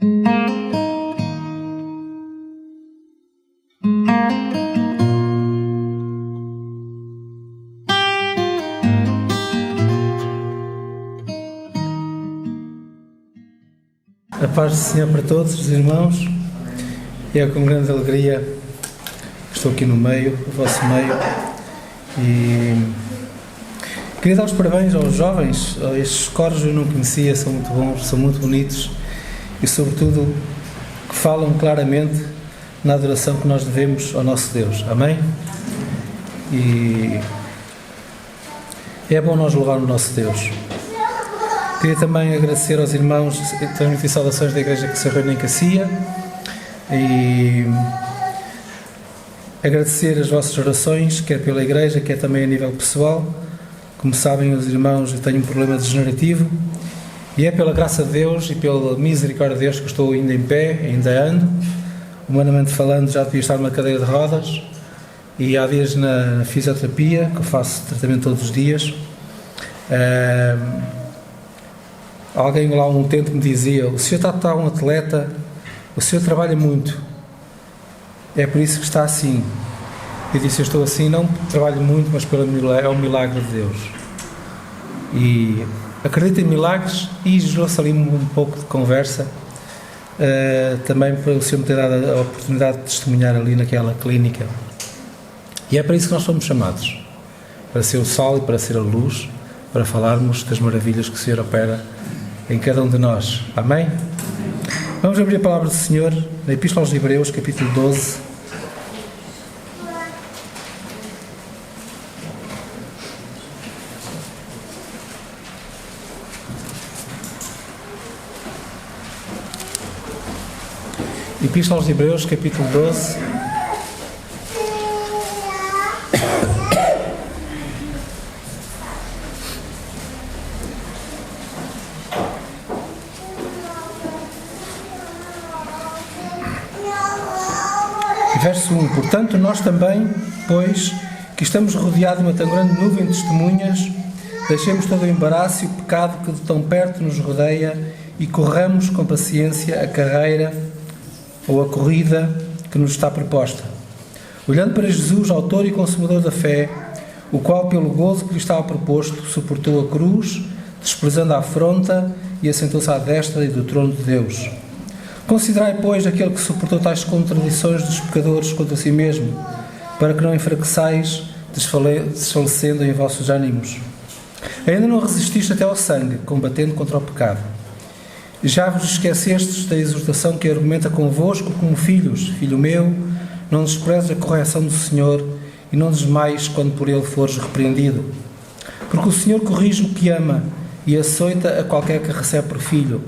A paz do Senhor para todos os irmãos. É com grande alegria que estou aqui no vosso meio, e queria dar os parabéns aos jovens. Estes coros eu não conhecia, são muito bons, são muito bonitos e, sobretudo, que falam claramente na adoração que nós devemos ao nosso Deus. Amém? E é bom nós louvar o nosso Deus. Queria também agradecer aos irmãos, transmitir saudações da igreja que se reúne em Cacia, e agradecer as vossas orações, quer pela igreja, quer também a nível pessoal. Como sabem os irmãos, eu tenho um problema degenerativo, e é pela graça de Deus e pela misericórdia de Deus que eu estou ainda em pé, ainda ando. Humanamente falando, já devia estar numa cadeira de rodas, e há dias na fisioterapia, que eu faço tratamento todos os dias. Alguém lá há um tempo me dizia: o senhor está um atleta, o senhor trabalha muito, é por isso que está assim. Eu disse: eu estou assim, não trabalho muito, mas é um milagre de Deus. E acredito em milagres, e gerou-se ali um pouco de conversa, também para o senhor me ter dado a oportunidade de testemunhar ali naquela clínica. E é para isso que nós fomos chamados, para ser o sal e para ser a luz, para falarmos das maravilhas que o Senhor opera em cada um de nós. Amém? Vamos abrir a palavra do Senhor na Epístola aos Hebreus, capítulo 12. Epístola aos Hebreus, capítulo 12. Verso 1. Portanto, nós também, pois que estamos rodeados de uma tão grande nuvem de testemunhas, deixemos todo o embaraço e o pecado que de tão perto nos rodeia e corramos com paciência a carreira ou a corrida que nos está proposta. Olhando para Jesus, autor e consumador da fé, o qual, pelo gozo que lhe estava proposto, suportou a cruz, desprezando a afronta, e assentou-se à destra e do trono de Deus. Considerai, pois, aquele que suportou tais contradições dos pecadores contra si mesmo, para que não enfraqueçais, desfalecendo em vossos ânimos. Ainda não resististe até ao sangue, combatendo contra o pecado. Já vos esquecestes da exortação que argumenta convosco como filhos: filho meu, não desprezes a correção do Senhor, e não desmaies quando por ele fores repreendido. Porque o Senhor corrige o que ama, e açoita a qualquer que recebe por filho.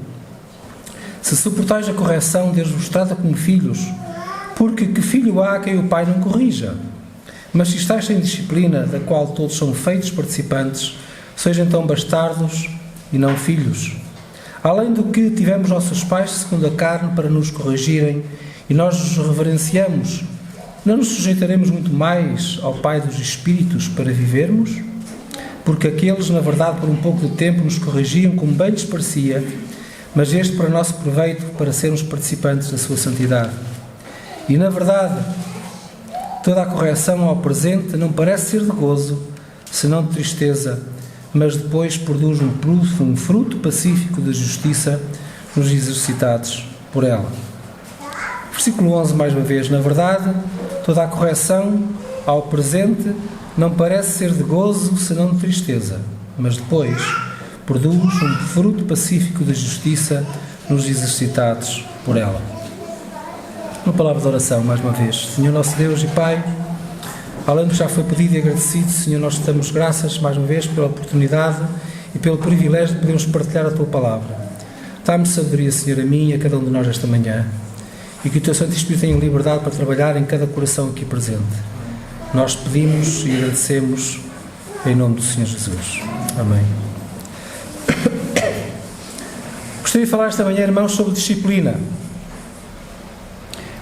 Se suportais a correção, Deus vos trata como filhos, porque que filho há a quem o pai não corrija? Mas se estáis sem disciplina, da qual todos são feitos participantes, sejam então bastardos e não filhos. Além do que tivemos nossos pais segundo a carne para nos corrigirem, e nós os reverenciamos, não nos sujeitaremos muito mais ao Pai dos Espíritos para vivermos? Porque aqueles, na verdade, por um pouco de tempo nos corrigiam como bem lhes parecia, mas este para nosso proveito, para sermos participantes da sua santidade. E, na verdade, toda a correção ao presente não parece ser de gozo, senão de tristeza, mas depois produz um fruto pacífico de justiça nos exercitados por ela. Versículo 11, mais uma vez. Na verdade, toda a correção ao presente não parece ser de gozo, senão de tristeza, mas depois produz um fruto pacífico de justiça nos exercitados por ela. Uma palavra de oração, mais uma vez. Senhor nosso Deus e Pai, além do que já foi pedido e agradecido, Senhor, nós te damos graças, mais uma vez, pela oportunidade e pelo privilégio de podermos partilhar a Tua Palavra. Dá-me sabedoria, Senhor, a mim e a cada um de nós esta manhã, e que o Teu Santo Espírito tenha liberdade para trabalhar em cada coração aqui presente. Nós pedimos e agradecemos em nome do Senhor Jesus. Amém. Gostaria de falar esta manhã, irmãos, sobre disciplina.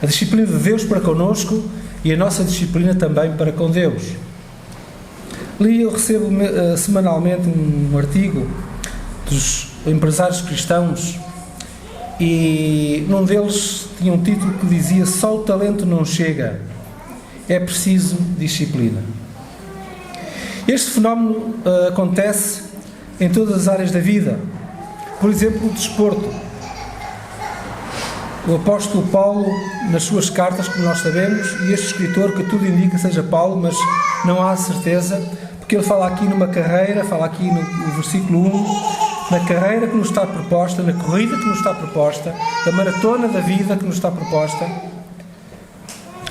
A disciplina de Deus para connosco e a nossa disciplina também para com Deus. Eu recebo semanalmente um artigo dos empresários cristãos e num deles tinha um título que dizia: só o talento não chega, é preciso disciplina. Este fenómeno acontece em todas as áreas da vida. Por exemplo, o desporto. O apóstolo Paulo, nas suas cartas, como nós sabemos, e este escritor, que tudo indica seja Paulo, mas não há certeza, porque ele fala aqui numa carreira, fala aqui no versículo 1, na carreira que nos está proposta, na corrida que nos está proposta, da maratona da vida que nos está proposta.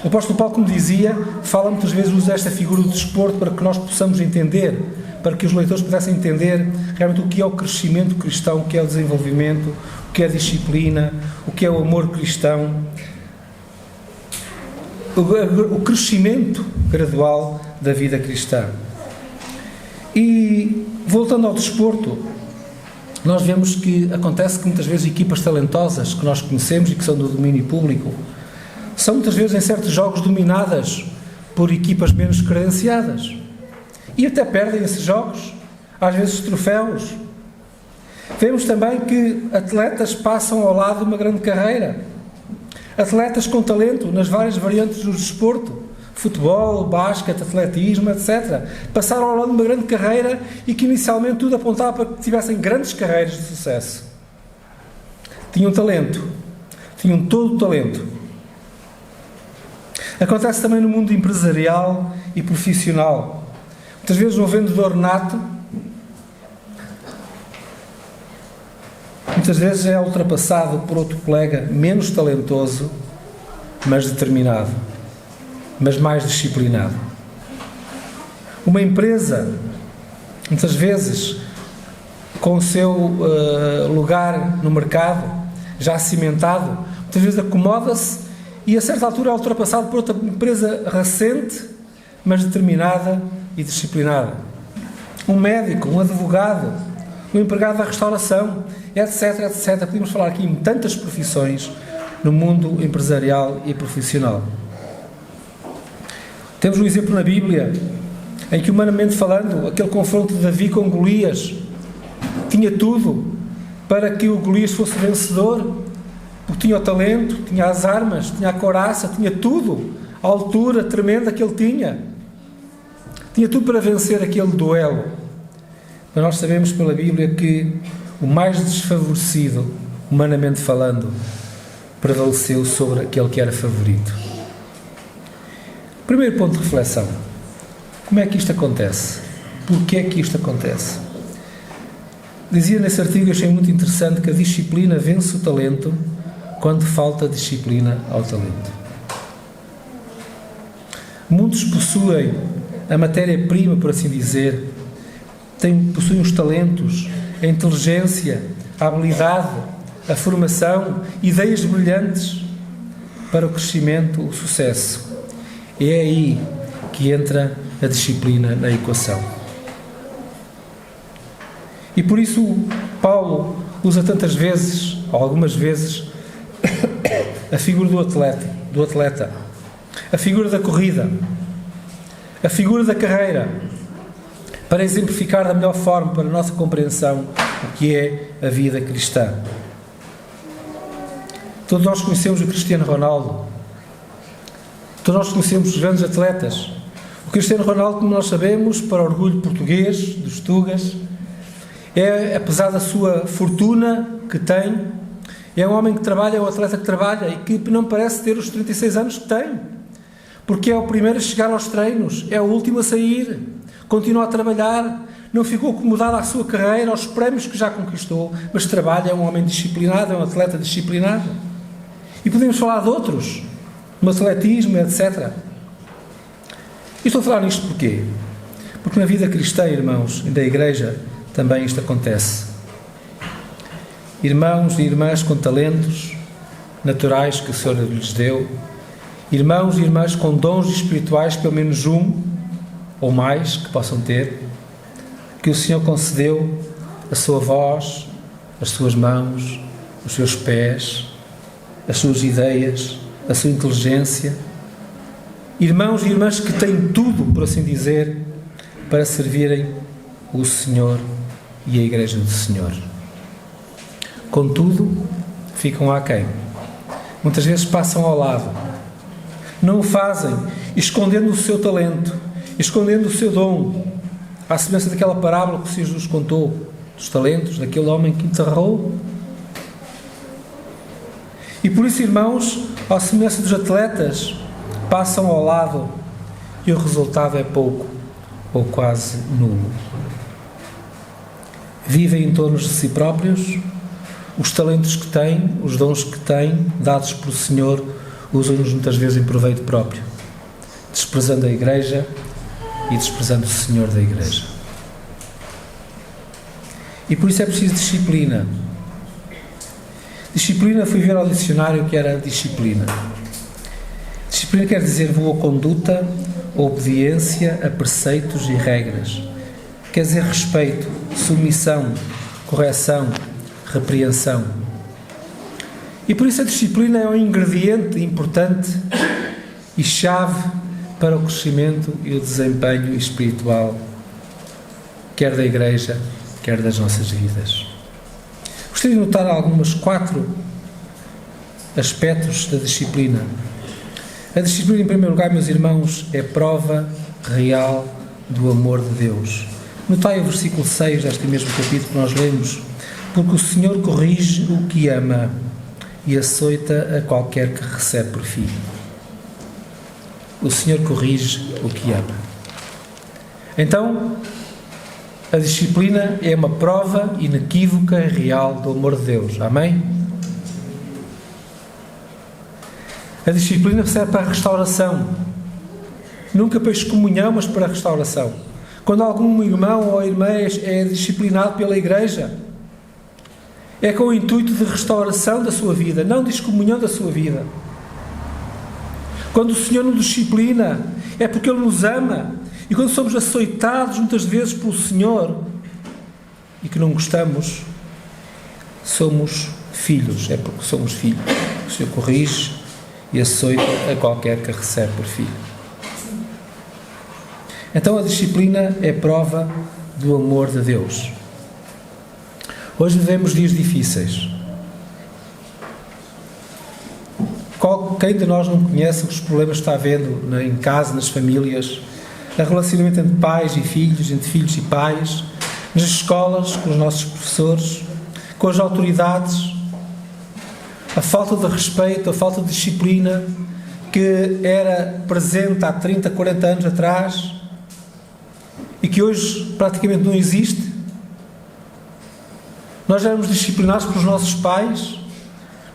O apóstolo Paulo, como dizia, fala muitas vezes, usa esta figura do desporto para que nós possamos entender, para que os leitores pudessem entender realmente o que é o crescimento cristão, o que é o desenvolvimento, o que é a disciplina, o que é o amor cristão, o crescimento gradual da vida cristã. E, voltando ao desporto, nós vemos que acontece que muitas vezes equipas talentosas que nós conhecemos e que são do domínio público são muitas vezes em certos jogos dominadas por equipas menos credenciadas e até perdem esses jogos, às vezes troféus. Vemos também que atletas passam ao lado de uma grande carreira, atletas com talento nas várias variantes do desporto, futebol, basquete, atletismo, etc. Passaram ao lado de uma grande carreira e que inicialmente tudo apontava para que tivessem grandes carreiras de sucesso. Tinham talento, tinham todo o talento. Acontece também no mundo empresarial e profissional. Muitas vezes um vendedor nato, muitas vezes é ultrapassado por outro colega menos talentoso, mas determinado, mas mais disciplinado. Uma empresa, muitas vezes, com o seu lugar no mercado já cimentado, muitas vezes acomoda-se e a certa altura é ultrapassado por outra empresa recente, mas determinada e disciplinada. Um médico, um advogado, um empregado da restauração, etc, etc. Podemos falar aqui em tantas profissões no mundo empresarial e profissional. Temos um exemplo na Bíblia em que, humanamente falando, aquele confronto de Davi com Golias tinha tudo para que o Golias fosse vencedor, porque tinha o talento, tinha as armas, tinha a couraça, tinha tudo, a altura tremenda que ele tinha tudo para vencer aquele duelo. Mas nós sabemos pela Bíblia que o mais desfavorecido, humanamente falando, prevaleceu sobre aquele que era favorito. Primeiro ponto de reflexão: como é que isto acontece? Porquê é que isto acontece? Dizia nesse artigo, achei muito interessante, que a disciplina vence o talento quando falta disciplina ao talento. Muitos possuem a matéria-prima, por assim dizer, possuem os talentos, a inteligência, a habilidade, a formação, ideias brilhantes para o crescimento, o sucesso. E é aí que entra a disciplina na equação. E por isso Paulo usa tantas vezes, ou algumas vezes, a figura do atleta, a figura da corrida, a figura da carreira, para exemplificar da melhor forma para a nossa compreensão o que é a vida cristã. Todos nós conhecemos o Cristiano Ronaldo, todos nós conhecemos os grandes atletas. O Cristiano Ronaldo, como nós sabemos, para orgulho português, dos Tugas, apesar da sua fortuna que tem, é um homem que trabalha, é um atleta que trabalha e que não parece ter os 36 anos que tem, porque é o primeiro a chegar aos treinos, é o último a sair, continua a trabalhar, não ficou acomodado à sua carreira, aos prémios que já conquistou, mas trabalha, é um homem disciplinado, é um atleta disciplinado. E podemos falar de outros, no atletismo, etc. E estou a falar nisto porquê? Porque na vida cristã, irmãos, e da Igreja, também isto acontece. Irmãos e irmãs com talentos naturais que o Senhor lhes deu, irmãos e irmãs com dons espirituais, pelo menos um ou mais que possam ter, que o Senhor concedeu, a sua voz, as suas mãos, os seus pés, as suas ideias, a sua inteligência. Irmãos e irmãs que têm tudo, por assim dizer, para servirem o Senhor e a Igreja do Senhor. Contudo, ficam aquém. Muitas vezes passam ao lado. Não o fazem escondendo o seu talento, escondendo o seu dom, à semelhança daquela parábola que Jesus contou, dos talentos daquele homem que enterrou. E por isso, irmãos, à semelhança dos atletas, passam ao lado e o resultado é pouco ou quase nulo. Vivem em torno de si próprios, os talentos que têm, os dons que têm, dados pelo Senhor, usam-nos muitas vezes em proveito próprio, desprezando a Igreja e desprezando o Senhor da Igreja. E por isso é preciso disciplina. Disciplina, fui ver ao dicionário o que era disciplina. Disciplina quer dizer boa conduta, obediência a preceitos e regras. Quer dizer respeito, submissão, correção, repreensão. E por isso a disciplina é um ingrediente importante e chave para o crescimento e o desempenho espiritual, quer da Igreja, quer das nossas vidas. Gostaria de notar alguns 4 aspectos da disciplina. A disciplina, em primeiro lugar, meus irmãos, é prova real do amor de Deus. Notai o versículo 6 deste mesmo capítulo que nós lemos. Porque o Senhor corrige o que ama e açoita a qualquer que recebe por filho. O Senhor corrige o que ama. Então, a disciplina é uma prova inequívoca e real do amor de Deus. Amém? A disciplina serve para a restauração. Nunca para excomunhão, mas para a restauração. Quando algum irmão ou irmã é disciplinado pela Igreja, é com o intuito de restauração da sua vida, não de excomunhão da sua vida. Quando o Senhor nos disciplina, é porque Ele nos ama. E quando somos açoitados muitas vezes pelo Senhor e que não gostamos, somos filhos. É porque somos filhos. O Senhor corrige e açoita a qualquer que recebe por filho. Então a disciplina é prova do amor de Deus. Hoje vivemos dias difíceis. Quem de nós não conhece os problemas que está havendo em casa, nas famílias, o relacionamento entre pais e filhos, entre filhos e pais, nas escolas, com os nossos professores, com as autoridades, a falta de respeito, a falta de disciplina que era presente há 30, 40 anos atrás e que hoje praticamente não existe. Nós éramos disciplinados pelos nossos pais,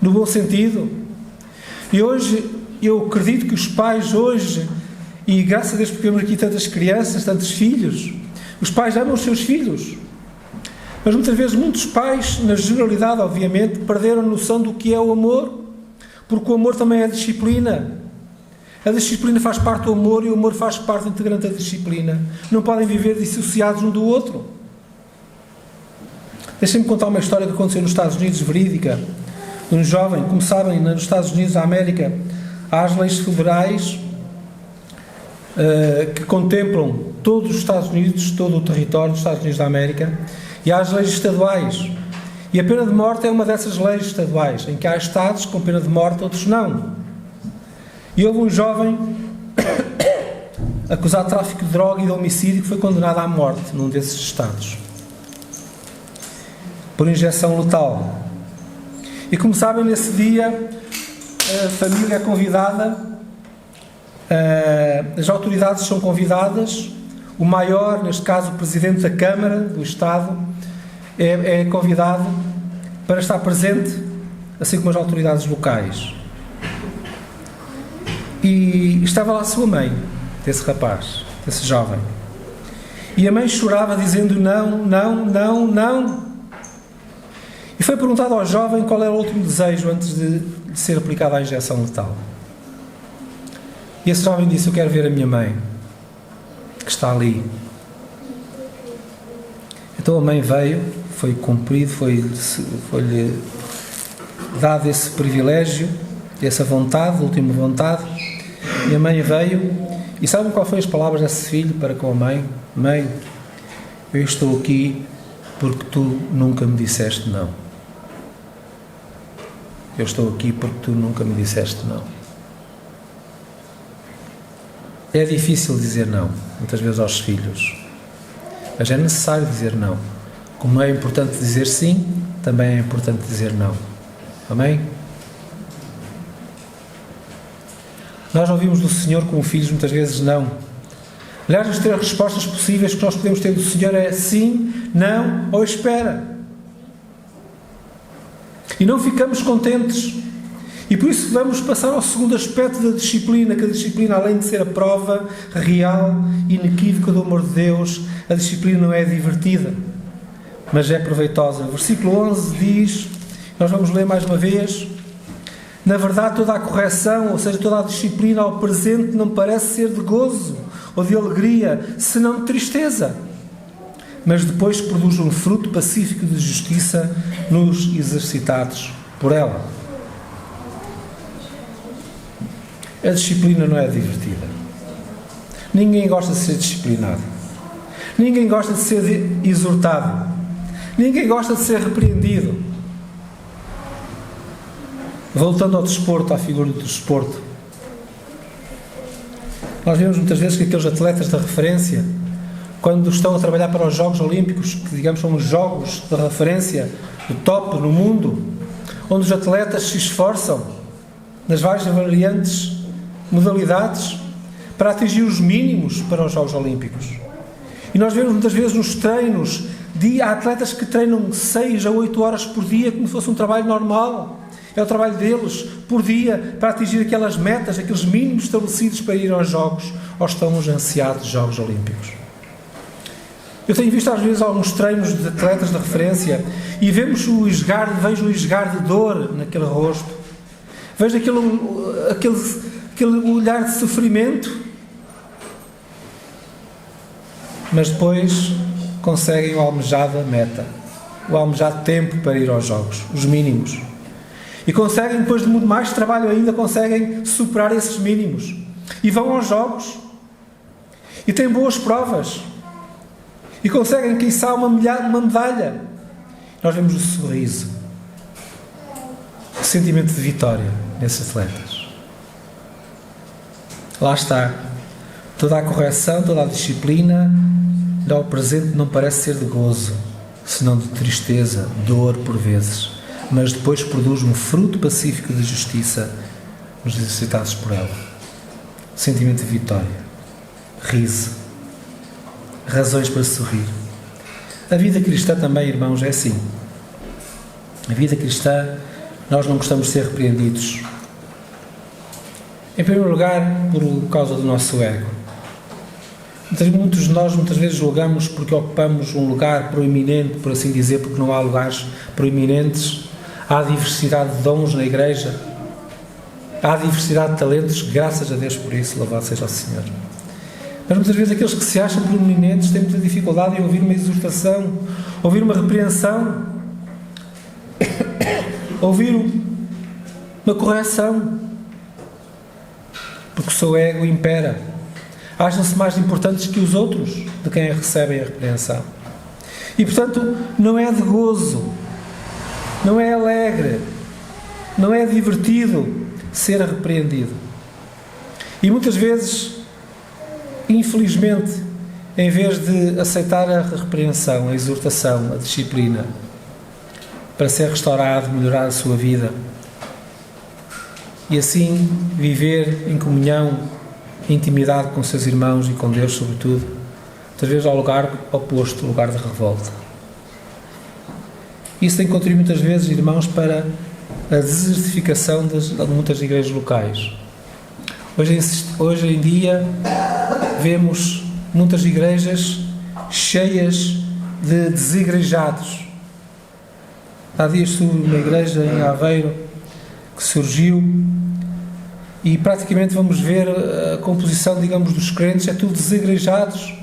no bom sentido. E hoje, eu acredito que os pais hoje, e graças a Deus porque temos aqui tantas crianças, tantos filhos, os pais amam os seus filhos. Mas muitas vezes muitos pais, na generalidade obviamente, perderam a noção do que é o amor, porque o amor também é disciplina. A disciplina faz parte do amor e o amor faz parte integrante da disciplina. Não podem viver dissociados um do outro. Deixem-me contar uma história que aconteceu nos Estados Unidos, verídica, de um jovem. Como sabem, nos Estados Unidos da América, há as leis federais que contemplam todos os Estados Unidos, todo o território dos Estados Unidos da América, e há as leis estaduais. E a pena de morte é uma dessas leis estaduais, em que há estados com pena de morte, outros não. E houve um jovem acusado de tráfico de droga e de homicídio que foi condenado à morte num desses estados, por injeção letal. E como sabem, nesse dia a família é convidada, as autoridades são convidadas, o maior, neste caso o Presidente da Câmara do Estado, é convidado para estar presente, assim como as autoridades locais. E estava lá a sua mãe, desse rapaz, desse jovem. E a mãe chorava dizendo não, não, não, não. E foi perguntado ao jovem qual era o último desejo antes de ser aplicada a injeção letal. E esse jovem disse: eu quero ver a minha mãe, que está ali. Então a mãe veio, foi cumprido, foi-lhe dado esse privilégio, essa vontade, a última vontade, e a mãe veio, e sabem qual foi as palavras desse filho para com a mãe? Mãe, eu estou aqui porque tu nunca me disseste não. eu estou aqui porque tu nunca me disseste não. É difícil dizer não, muitas vezes aos filhos, mas é necessário dizer não. Como é importante dizer sim, também é importante dizer não. Amém? Nós ouvimos do Senhor como filhos muitas vezes não. Aliás, as 3 respostas possíveis que nós podemos ter do Senhor é sim, não ou espera. E não ficamos contentes. E por isso vamos passar ao segundo aspecto da disciplina, que a disciplina, além de ser a prova real e inequívoca do amor de Deus, a disciplina não é divertida, mas é proveitosa. O versículo 11 diz, nós vamos ler mais uma vez: na verdade toda a correção, ou seja, toda a disciplina ao presente não parece ser de gozo ou de alegria, senão de tristeza, mas depois produz um fruto pacífico de justiça nos exercitados por ela. A disciplina não é divertida. Ninguém gosta de ser disciplinado. Ninguém gosta de ser exortado. Ninguém gosta de ser repreendido. Voltando ao desporto, à figura do desporto, nós vemos muitas vezes que aqueles atletas de referência, quando estão a trabalhar para os Jogos Olímpicos, que digamos são os jogos de referência do top no mundo, onde os atletas se esforçam nas várias variantes, modalidades, para atingir os mínimos para os Jogos Olímpicos. E nós vemos muitas vezes nos treinos, há atletas que treinam 6 a 8 horas por dia, como se fosse um trabalho normal. É o trabalho deles, por dia, para atingir aquelas metas, aqueles mínimos estabelecidos para ir aos Jogos, aos tão ansiados Jogos Olímpicos. Eu tenho visto às vezes alguns treinos de atletas de referência e vejo o esgar de dor naquele rosto. Vejo aquele olhar de sofrimento, mas depois conseguem o almejado meta, o almejado tempo para ir aos Jogos, os mínimos. E conseguem, depois de muito mais trabalho ainda, conseguem superar esses mínimos. E vão aos Jogos. E têm boas provas. E conseguem, quiçá, uma medalha. Nós vemos o sorriso, o sentimento de vitória nesses atletas. Lá está. Toda a correção, toda a disciplina, ao presente não parece ser de gozo, senão de tristeza, dor por vezes, mas depois produz um fruto pacífico de justiça nos exercitados por ela. Sentimento de vitória, riso, razões para sorrir. A vida cristã também, irmãos, é assim. A vida cristã, nós não gostamos de ser repreendidos. Em primeiro lugar, por causa do nosso ego. Muitos de nós, muitas vezes, julgamos porque ocupamos um lugar proeminente, por assim dizer, porque não há lugares proeminentes. Há diversidade de dons na igreja. Há diversidade de talentos, graças a Deus por isso, louvado seja o Senhor. Mas muitas vezes aqueles que se acham proeminentes têm muita dificuldade em ouvir uma exortação, ouvir uma repreensão, ouvir uma correção, porque o seu ego impera. Acham-se mais importantes que os outros de quem recebem a repreensão. E, portanto, não é de gozo, não é alegre, não é divertido ser repreendido. E muitas vezes, infelizmente, em vez de aceitar a repreensão, a exortação, a disciplina, para ser restaurado, melhorar a sua vida, e assim viver em comunhão, intimidade com seus irmãos e com Deus, sobretudo, muitas vezes ao lugar oposto, o lugar de revolta. Isso tem contribuído muitas vezes, irmãos, para a desertificação de muitas igrejas locais. Hoje em dia vemos muitas igrejas cheias de desigrejados. Há dias soube uma igreja em Aveiro que surgiu e praticamente vamos ver a composição, digamos, dos crentes, é tudo desigrejados.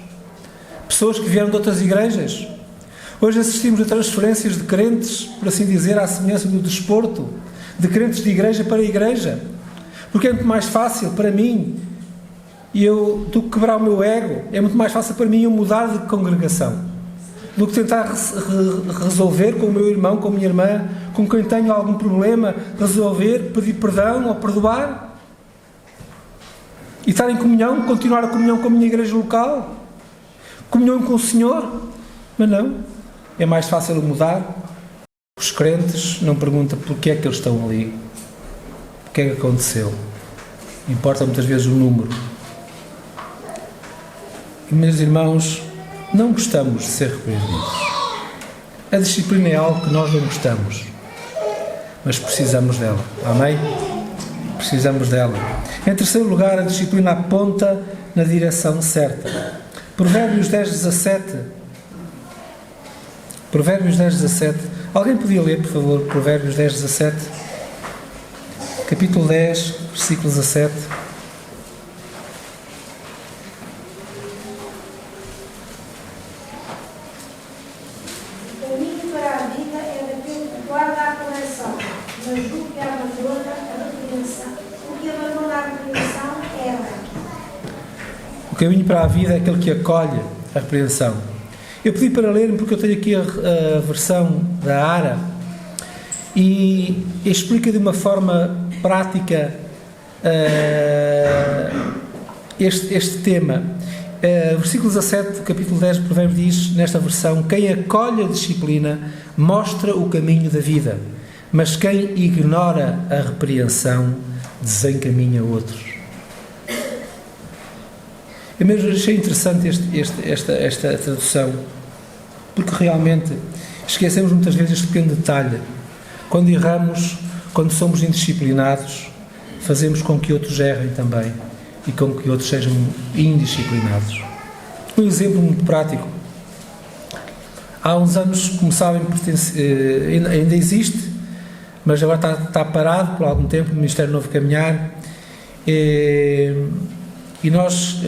Pessoas que vieram de outras igrejas. Hoje assistimos a transferências de crentes, por assim dizer, à semelhança do desporto, de crentes de igreja para igreja. Porque é muito mais fácil para mim, do que quebrar o meu ego, é muito mais fácil para mim eu mudar de congregação. do que tentar resolver com o meu irmão, com a minha irmã, com quem tenho algum problema, resolver, pedir perdão ou perdoar? E estar em comunhão, continuar a comunhão com a minha igreja local, comunhão com o Senhor? Mas não, é mais fácil mudar. Os crentes não perguntam porque é que eles estão ali, o que é que aconteceu. Importa muitas vezes o número. E, meus irmãos, não gostamos de ser repreendidos. A disciplina é algo que nós não gostamos, mas precisamos dela. Amém? Precisamos dela. Em terceiro lugar, a disciplina aponta na direção certa. Provérbios 10:17. Provérbios 10:17. Alguém podia ler, por favor, Provérbios 10:17? Capítulo 10, versículo 17. O caminho para a vida é daquele que guarda a correção, mas o que abandona a repreensão. O que abandona a repreensão erra. O caminho para a vida é aquele que acolhe a repreensão. Eu pedi para lerem porque eu tenho aqui a versão da ARA e explica de uma forma prática este tema. Versículo 17 do capítulo 10 do Provérbios diz, nesta versão: quem acolhe a disciplina mostra o caminho da vida, mas quem ignora a repreensão desencaminha outros. Eu mesmo achei interessante esta tradução, porque realmente esquecemos muitas vezes este pequeno detalhe. Quando erramos, quando somos indisciplinados, fazemos com que outros errem também e com que outros sejam indisciplinados. Um exemplo muito prático. Há uns anos, como sabem, ainda existe, mas agora está parado por algum tempo, o Ministério Novo Caminhar, e nós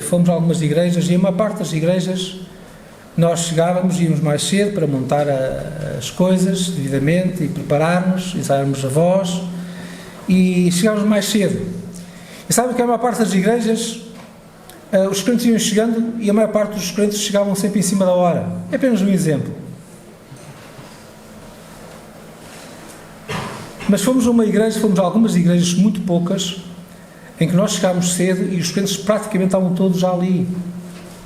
fomos a algumas igrejas, e a maior parte das igrejas nós chegávamos, íamos mais cedo para montar as coisas devidamente e prepararmos, ensaiarmos a voz, e chegávamos mais cedo. E sabem que a maior parte das igrejas, os crentes iam chegando e a maior parte dos crentes chegavam sempre em cima da hora. É apenas um exemplo. Mas fomos a algumas igrejas, muito poucas, em que nós chegámos cedo e os crentes praticamente estavam todos já ali.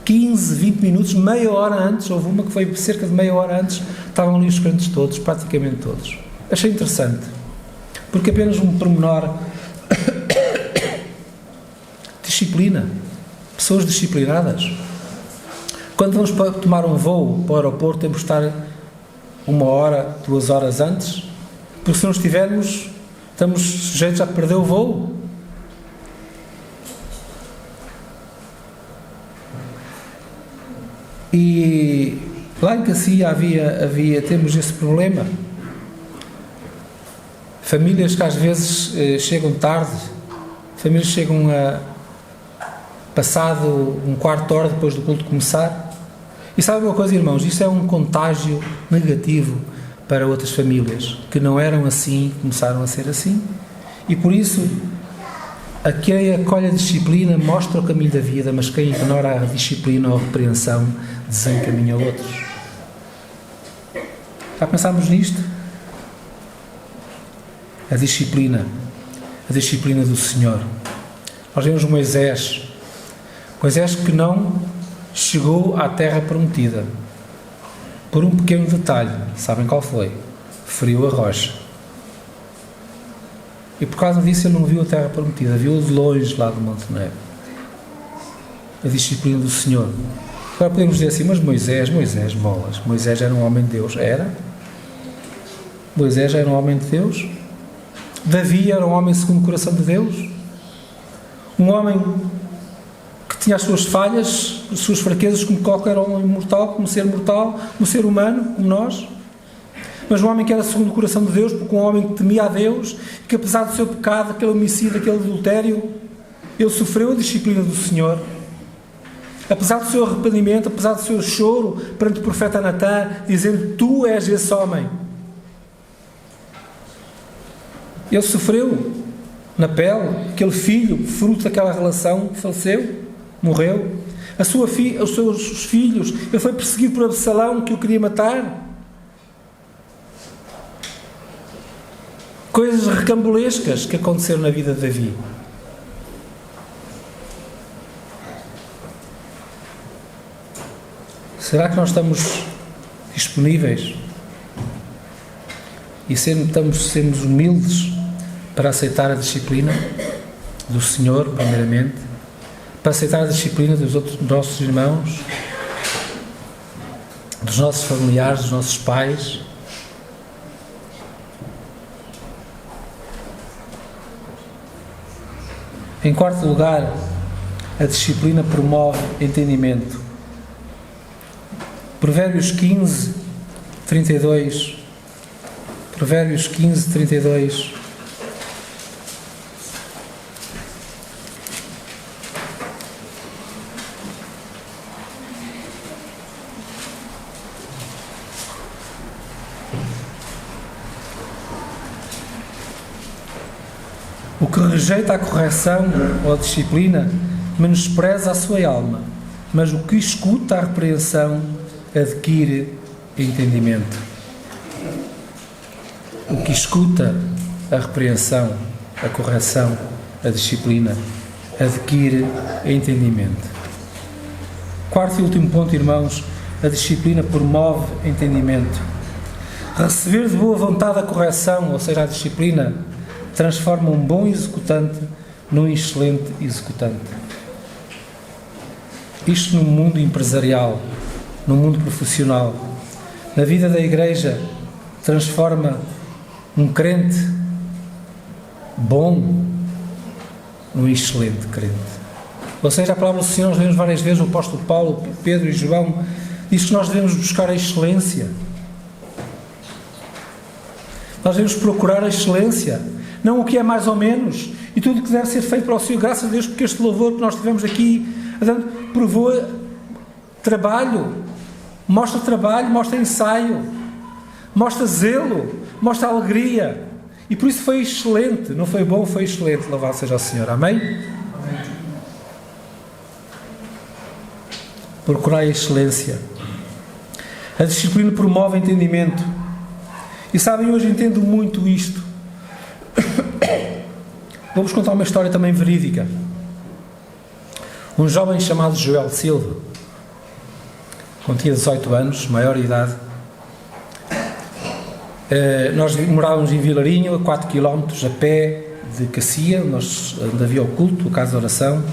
15, 20 minutos, meia hora antes, houve uma que foi cerca de meia hora antes, estavam ali os crentes todos, praticamente todos. Achei interessante, porque apenas um pormenor. Disciplina. Pessoas disciplinadas. Quando vamos tomar um voo para o aeroporto, temos de estar 1 hora, 2 horas antes, porque se não estivermos, estamos sujeitos a perder o voo. E lá em Cacia temos esse problema. Famílias que às vezes chegam tarde, famílias chegam passado um quarto de hora depois do culto começar. E sabe uma coisa, irmãos, isto é um contágio negativo para outras famílias que não eram assim, começaram a ser assim. E por isso, quem acolhe a disciplina mostra o caminho da vida, mas quem ignora a disciplina ou a repreensão desencaminha outros. Já pensámos nisto? A disciplina do Senhor. Nós vemos Moisés que não chegou à terra prometida por um pequeno detalhe. Sabem qual foi? Feriu a rocha. E por causa disso ele não viu a terra prometida, viu-o de longe lá do Monte Nebo. A disciplina do Senhor. Agora podemos dizer assim, mas Moisés, bolas. Moisés era um homem de Deus. Era? Moisés era um homem de Deus? Davi era um homem segundo o coração de Deus? Um homem que tinha as suas falhas, as suas fraquezas, como qualquer homem mortal, como ser humano, como nós? Mas um homem que era segundo o coração de Deus, porque um homem que temia a Deus, que apesar do seu pecado, aquele homicídio, aquele adultério, ele sofreu a disciplina do Senhor. Apesar do seu arrependimento, apesar do seu choro perante o profeta Natã, dizendo, tu és esse homem. Ele sofreu na pele, aquele filho, fruto daquela relação, faleceu, morreu. os seus filhos. Ele foi perseguido por Absalão, que o queria matar. Coisas recambolescas que aconteceram na vida de Davi. Será que nós estamos disponíveis e sermos humildes para aceitar a disciplina do Senhor, primeiramente, para aceitar a disciplina dos nossos irmãos, dos nossos familiares, dos nossos pais? Em quarto lugar, a disciplina promove entendimento. Provérbios 15, 32. Provérbios 15, 32. O que rejeita a correção ou a disciplina menospreza a sua alma, mas o que escuta a repreensão adquire entendimento. O que escuta a repreensão, a correção, a disciplina, adquire entendimento. Quarto e último ponto, irmãos, a disciplina promove entendimento. Receber de boa vontade a correção, ou seja, a disciplina, transforma um bom executante num excelente executante. Isto no mundo empresarial, no mundo profissional, na vida da igreja, transforma um crente bom num excelente crente. Ou seja, a palavra do Senhor, nós vemos várias vezes, o apóstolo Paulo, Pedro e João, diz que nós devemos buscar a excelência. Nós devemos procurar a excelência, não o que é mais ou menos, e tudo o que deve ser feito para o Senhor. Graças a Deus, porque este louvor que nós tivemos aqui provou trabalho, mostra ensaio, mostra zelo, mostra alegria, e por isso foi excelente. Não foi bom, foi excelente. Louvado seja o Senhor. Amém? Procurar a excelência. A disciplina promove entendimento. E sabem, hoje entendo muito isto. Vou-vos contar uma história também verídica. Um jovem chamado Joel Silva, quando tinha 18 anos, maior de idade, nós morávamos em Vilarinho, a 4 km a pé de Cacia, onde havia o culto, a casa de oração,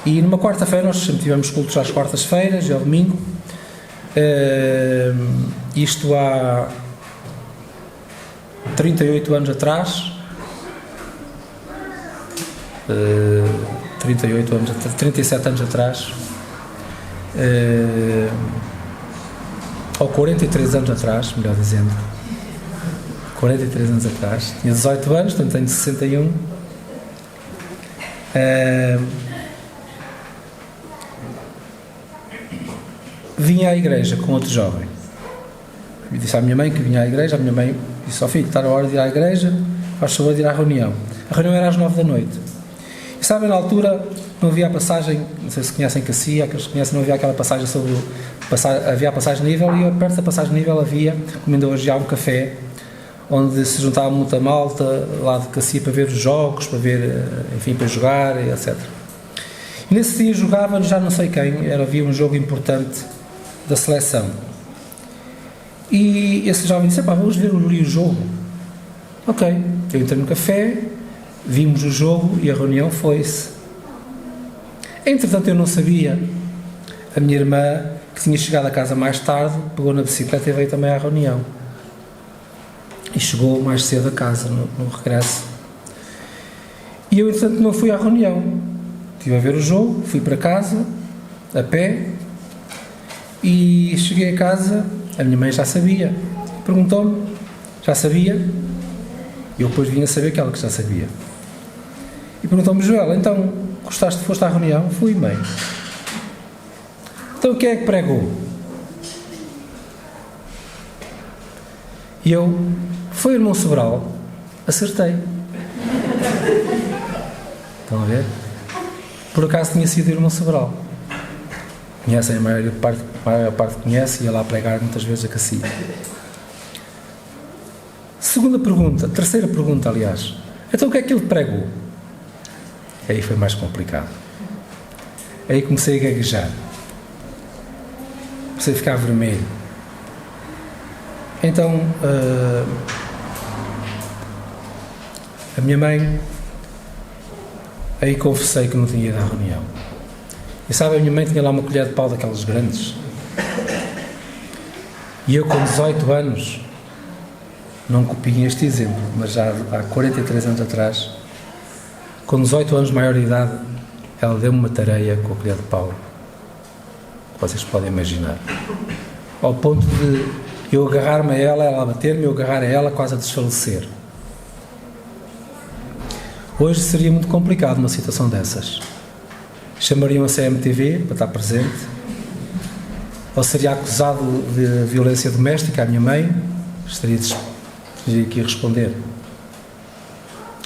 e numa quarta-feira, nós sempre tivemos cultos às quartas-feiras e ao domingo, isto há 38 anos atrás, 37 anos atrás, ou 43 anos atrás, melhor dizendo, 43 anos atrás, tinha 18 anos, portanto tenho 61. Vinha à igreja com outro jovem. Eu disse à minha mãe que vinha à igreja. A minha mãe disse ao filho: está na hora de ir à igreja, faz favor de ir à reunião. A reunião era às 9 da noite. E sabem, na altura não havia a passagem, não sei se conhecem Cacia, aqueles que conhecem, não havia aquela passagem sobre havia a passagem nível, e perto da passagem nível havia, como ainda hoje há, um café onde se juntava muita malta lá de Cacia para ver os jogos, para ver, enfim, para jogar, etc. E nesse dia jogava já não sei quem, havia um jogo importante da seleção. E esse jovem disse: vamos ver ali o jogo. Ok, eu entrei no café, vimos o jogo e a reunião foi-se. Entretanto, eu não sabia. A minha irmã, que tinha chegado a casa mais tarde, pegou na bicicleta e veio também à reunião. E chegou mais cedo a casa, no regresso. E eu, entretanto, não fui à reunião. Estive a ver o jogo, fui para casa, a pé, e cheguei a casa, a minha mãe já sabia. Perguntou-me, já sabia? E eu depois vim a saber que ela que já sabia. E perguntou-me: Joel, então, foste à reunião? Fui, mãe. Então, quem é que pregou? E eu: foi o irmão Sobral. Acertei. Estão a ver? Por acaso tinha sido o irmão Sobral. Conhecem, a maior parte conhece, ia lá pregar muitas vezes a Cacia. Terceira pergunta, aliás. Então o que é que ele pregou? Aí foi mais complicado. Aí comecei a gaguejar. Comecei a ficar vermelho. Então, a minha mãe, aí confessei que não tinha ido à reunião. E sabe, a minha mãe tinha lá uma colher de pau daquelas grandes. E eu com 18 anos, não copiem este exemplo, mas já há 43 anos atrás, com 18 anos de maior idade, ela deu-me uma tareia com a colher de pau, que vocês podem imaginar. Ao ponto de eu agarrar-me a ela, ela a bater-me, eu agarrar a ela quase a desfalecer. Hoje seria muito complicado uma situação dessas. Chamariam a CMTV para estar presente, ou seria acusado de violência doméstica à minha mãe, estaria aqui a responder.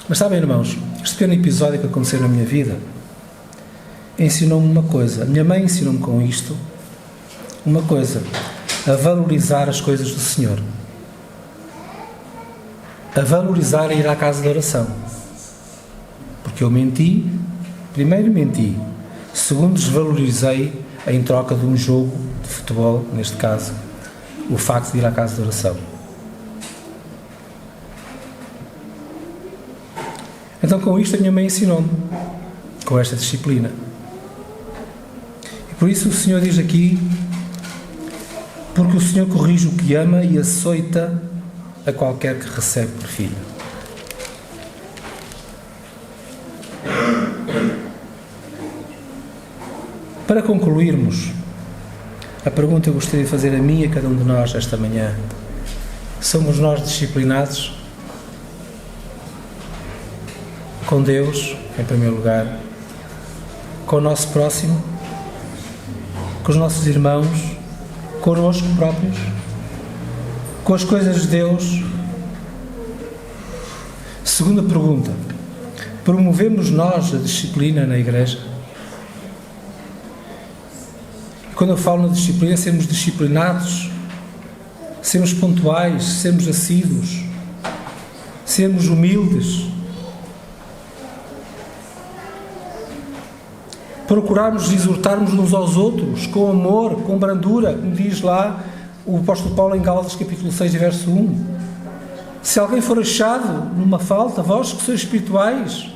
Mas sabem, irmãos, este pequeno episódio que aconteceu na minha vida ensinou-me uma coisa. A minha mãe ensinou-me com isto uma coisa: a valorizar as coisas do Senhor, a valorizar ir à casa de oração. Porque eu menti, primeiro menti, segundo desvalorizei em troca de um jogo de futebol, neste caso, o facto de ir à casa de oração. Então com isto a minha mãe ensinou-me, com esta disciplina. E por isso o Senhor diz aqui: porque o Senhor corrige o que ama e açoita a qualquer que recebe por filho. Para concluirmos, a pergunta que eu gostaria de fazer a mim e a cada um de nós esta manhã: somos nós disciplinados? Com Deus, em primeiro lugar, com o nosso próximo, com os nossos irmãos, connosco próprios, com as coisas de Deus? Segunda pergunta: promovemos nós a disciplina na igreja? Quando eu falo na disciplina, sermos disciplinados, sermos pontuais, sermos assíduos, sermos humildes, procurarmos exortarmos uns aos outros com amor, com brandura, como diz lá o apóstolo Paulo em Gálatas capítulo 6, verso 1. Se alguém for achado numa falta, vós que sois espirituais,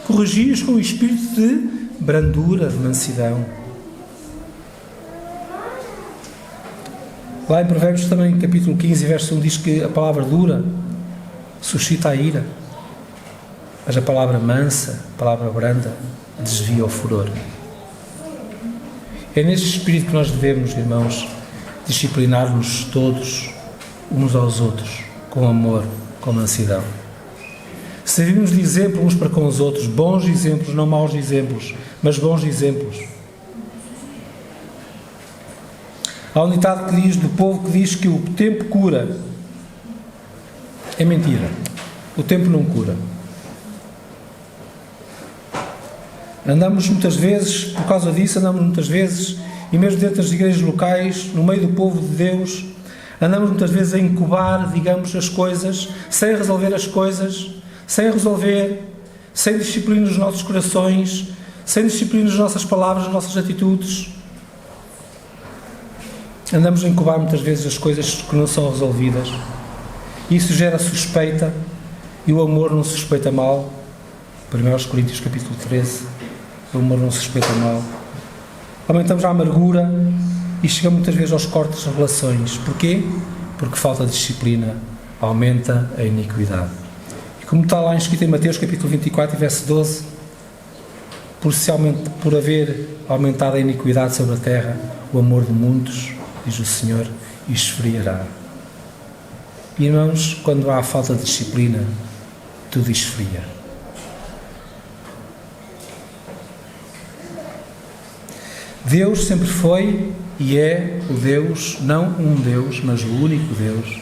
corrigi-os com o espírito de brandura, de mansidão. Lá em Provérbios também, capítulo 15, verso 1, diz que a palavra dura suscita a ira, mas a palavra mansa, a palavra branda, desvia o furor. É neste espírito que nós devemos, irmãos, disciplinar-nos todos, uns aos outros, com amor, com mansidão. Servimos de exemplo uns para com os outros, bons exemplos, não maus exemplos, mas bons exemplos. Há um ditado que diz, do povo, que diz que o tempo cura. É mentira. O tempo não cura. Andamos muitas vezes, por causa disso, e mesmo dentro das igrejas locais, no meio do povo de Deus, andamos muitas vezes a incubar, digamos, as coisas, sem resolver as coisas, sem disciplina nos nossos corações, sem disciplina nas nossas palavras, nas nossas atitudes. Andamos a incubar muitas vezes as coisas que não são resolvidas. Isso gera suspeita, e o amor não se suspeita mal. 1 Coríntios capítulo 13, o amor não se suspeita mal. Aumentamos a amargura e chegamos muitas vezes aos cortes das relações. Porquê? Porque falta de disciplina aumenta a iniquidade. E como está lá escrito em Mateus capítulo 24, verso 12, por haver aumentado a iniquidade sobre a terra, o amor de muitos, diz o Senhor, esfriará. Irmãos, quando há falta de disciplina, tudo esfria. Deus sempre foi e é o Deus, não um Deus, mas o único Deus,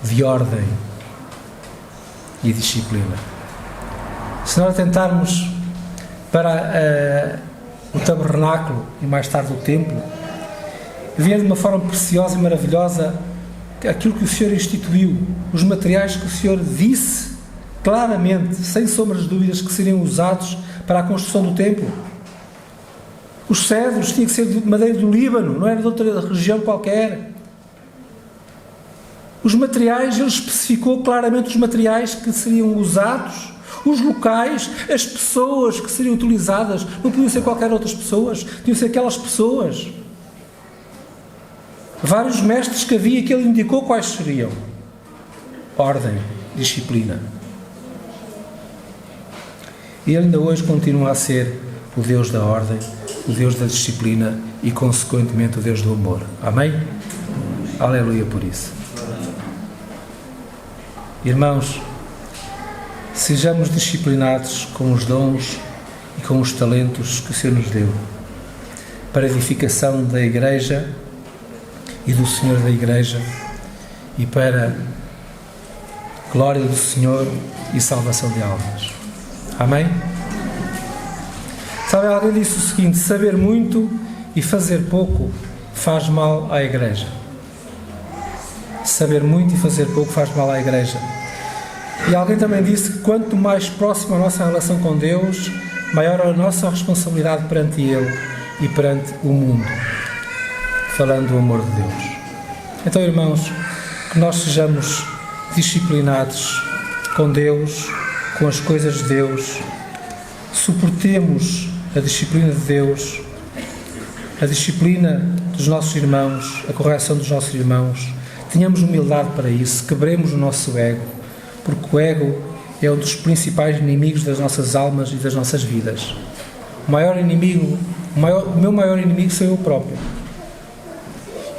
de ordem e disciplina. Se nós atentarmos para o tabernáculo e mais tarde o templo, via de uma forma preciosa e maravilhosa aquilo que o Senhor instituiu, os materiais que o Senhor disse claramente, sem sombras de dúvidas, que seriam usados para a construção do templo. Os cedros tinham que ser de madeira do Líbano, não era de outra região qualquer. Os materiais, ele especificou claramente os materiais que seriam usados, os locais, as pessoas que seriam utilizadas. Não podiam ser qualquer outras pessoas, tinham que ser aquelas pessoas. Vários mestres que havia que ele indicou quais seriam. Ordem, disciplina. E ele ainda hoje continua a ser o Deus da ordem, o Deus da disciplina e, consequentemente, o Deus do amor. Amém? Aleluia por isso. Irmãos, sejamos disciplinados com os dons e com os talentos que o Senhor nos deu, para a edificação da Igreja e do Senhor da Igreja e para a glória do Senhor e salvação de almas. Amém? Sabe, alguém disse o seguinte: saber muito e fazer pouco faz mal à Igreja. Saber muito e fazer pouco faz mal à Igreja. E alguém também disse que quanto mais próxima a nossa relação com Deus, maior a nossa responsabilidade perante Ele e perante o mundo, falando do amor de Deus. Então, irmãos, que nós sejamos disciplinados com Deus, com as coisas de Deus, suportemos a disciplina de Deus, a disciplina dos nossos irmãos, a correção dos nossos irmãos, tenhamos humildade para isso, quebremos o nosso ego, porque o ego é um dos principais inimigos das nossas almas e das nossas vidas. O meu maior inimigo sou eu próprio.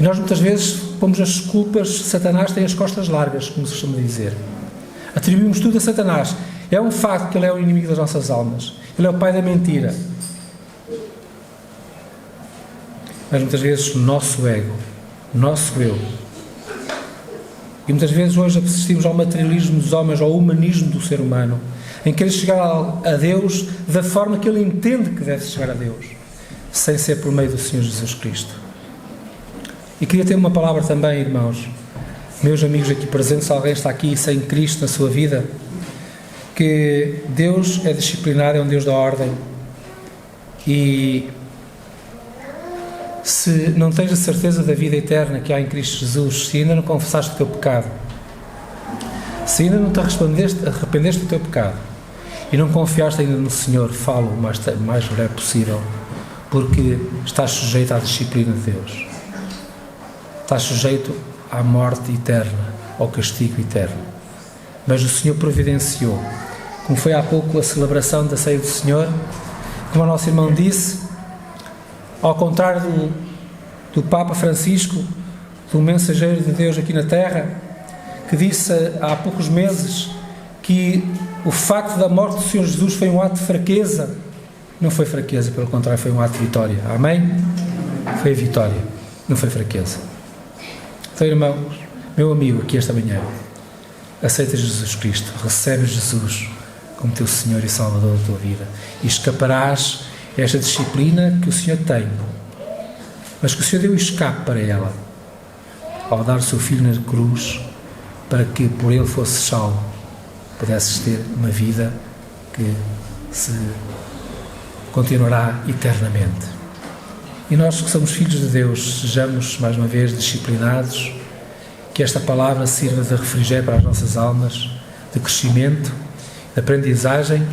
E nós muitas vezes pomos as culpas. Satanás tem as costas largas, como se costuma dizer. Atribuímos tudo a Satanás. É um facto que ele é o inimigo das nossas almas. Ele é o pai da mentira. Mas muitas vezes o nosso ego, o nosso eu. E muitas vezes hoje assistimos ao materialismo dos homens, ao humanismo do ser humano, em querer chegar a Deus da forma que ele entende que deve chegar a Deus, sem ser por meio do Senhor Jesus Cristo. E queria ter uma palavra também, irmãos, meus amigos aqui presentes, se alguém está aqui sem Cristo na sua vida, que Deus é disciplinado, é um Deus da ordem, e se não tens a certeza da vida eterna que há em Cristo Jesus, se ainda não confessaste o teu pecado, se ainda não te arrependeste do teu pecado e não confiaste ainda no Senhor, fala o mais breve possível, porque estás sujeito à disciplina de Deus, estás sujeito à morte eterna, ao castigo eterno. Mas o Senhor providenciou, como foi há pouco a celebração da ceia do Senhor, como o nosso irmão disse, ao contrário do Papa Francisco, do mensageiro de Deus aqui na Terra, que disse há poucos meses que o facto da morte do Senhor Jesus foi um ato de fraqueza. Não foi fraqueza, pelo contrário, foi um ato de vitória. Amém? Foi a vitória, não foi fraqueza. Então, irmãos, meu amigo aqui esta manhã, aceita Jesus Cristo, recebe Jesus como teu Senhor e Salvador da tua vida e escaparás a esta disciplina que o Senhor tem, mas que o Senhor deu escape para ela ao dar o seu Filho na cruz para que por ele fosse salvo, pudesses ter uma vida que se continuará eternamente. E nós que somos filhos de Deus, sejamos mais uma vez disciplinados, que esta palavra sirva de refrigério para as nossas almas, de crescimento, de aprendizagem,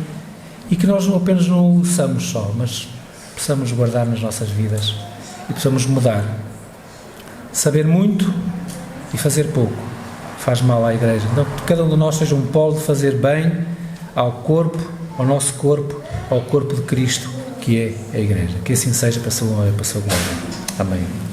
e que nós não apenas não o ouçamos só, mas possamos guardar nas nossas vidas e possamos mudar. Saber muito e fazer pouco faz mal à Igreja. Então, que cada um de nós seja um polo de fazer bem ao corpo, ao nosso corpo, ao corpo de Cristo, que é a Igreja. Que assim seja para a sua honra e para a sua glória. Amém.